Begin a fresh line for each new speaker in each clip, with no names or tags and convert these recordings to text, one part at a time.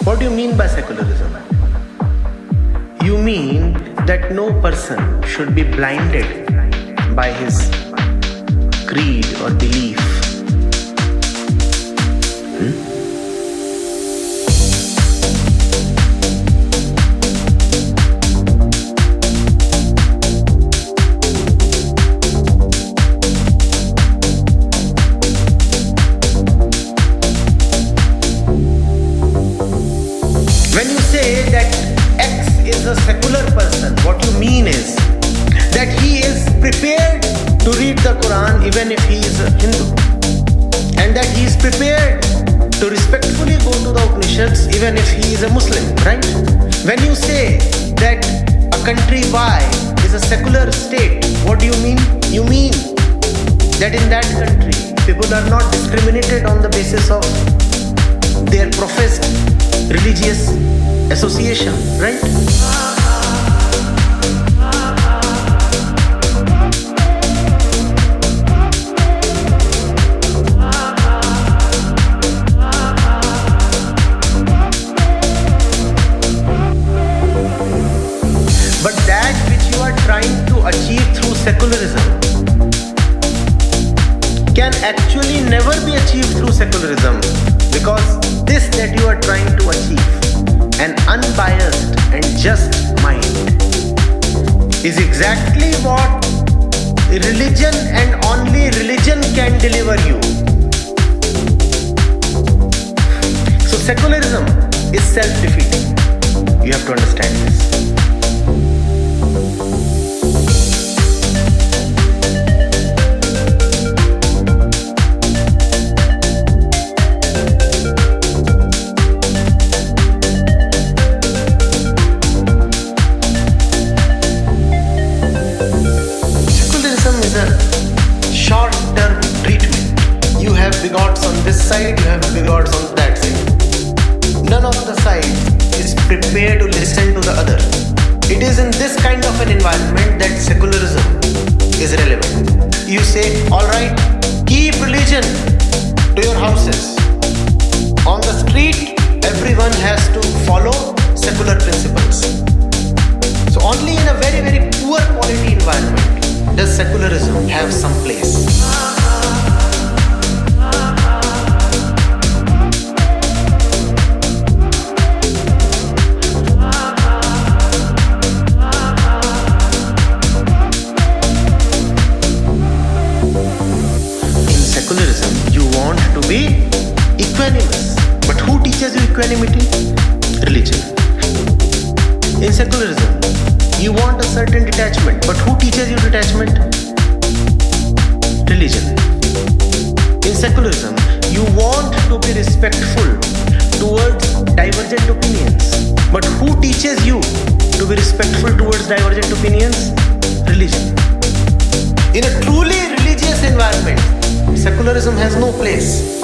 What do you mean by secularism? You mean that no person should be blinded by his creed or belief. When you say that X is a secular person, what you mean is that he is prepared to read the Quran even if he is a Hindu, and that he is prepared to respectfully go to the Upanishads even if he is a Muslim, right? When you say that a country Y is a secular state, what do you mean? You mean that in that country people are not discriminated on the basis of their professed religious association, right? But that which you are trying to achieve through secularism can actually never be achieved through secularism, because this that you are trying to achieve, an unbiased and just mind, is exactly what religion and only religion can deliver you. So secularism is self-defeating. You have to understand this. Short-term treatment. You have bigots on this side, you have bigots on that side. None of the sides is prepared to listen to the other. It is in this kind of an environment that secularism is relevant. You say, alright, keep religion to your houses. On the street, everyone has to follow secular principles. So only in a very, very poor quality environment does secularism have some place. In secularism, you want to be equanimous. But who teaches you equanimity? Religion. In secularism, you want a certain detachment, but who teaches you detachment? Religion. In secularism, you want to be respectful towards divergent opinions, but who teaches you to be respectful towards divergent opinions? Religion. In a truly religious environment, secularism has no place.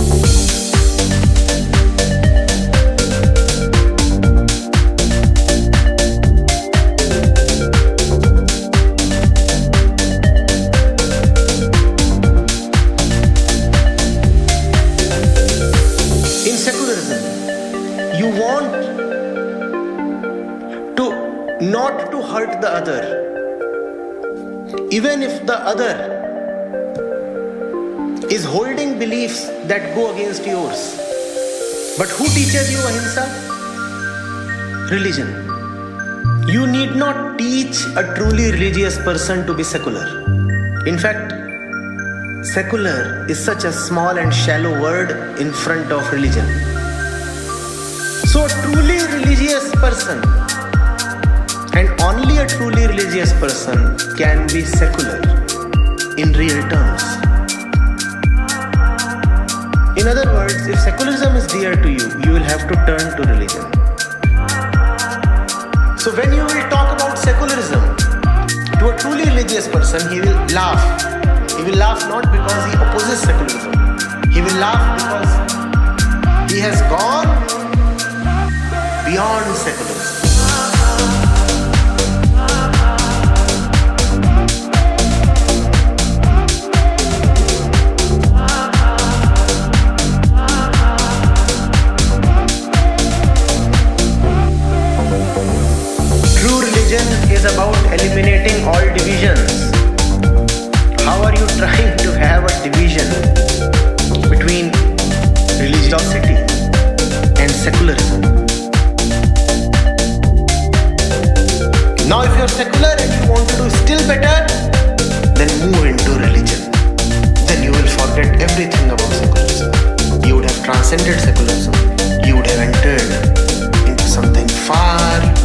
You want to not to hurt the other, even if the other is holding beliefs that go against yours. But who teaches you ahimsa? Religion. You need not teach a truly religious person to be secular. In fact, secular is such a small and shallow word in front of religion. So a truly religious person, and only a truly religious person, can be secular in real terms. In other words, if secularism is dear to you, you will have to turn to religion. So when you will talk about secularism to a truly religious person, he will laugh. He will laugh not because he opposes secularism. He will laugh because he has gone beyond secularism. eliminating all divisions? How are you trying to have a division between religiosity and secularism? Now if you're secular and you want to do still better, then move into religion. Then you will forget everything about secularism. You would have transcended secularism. You would have entered into something far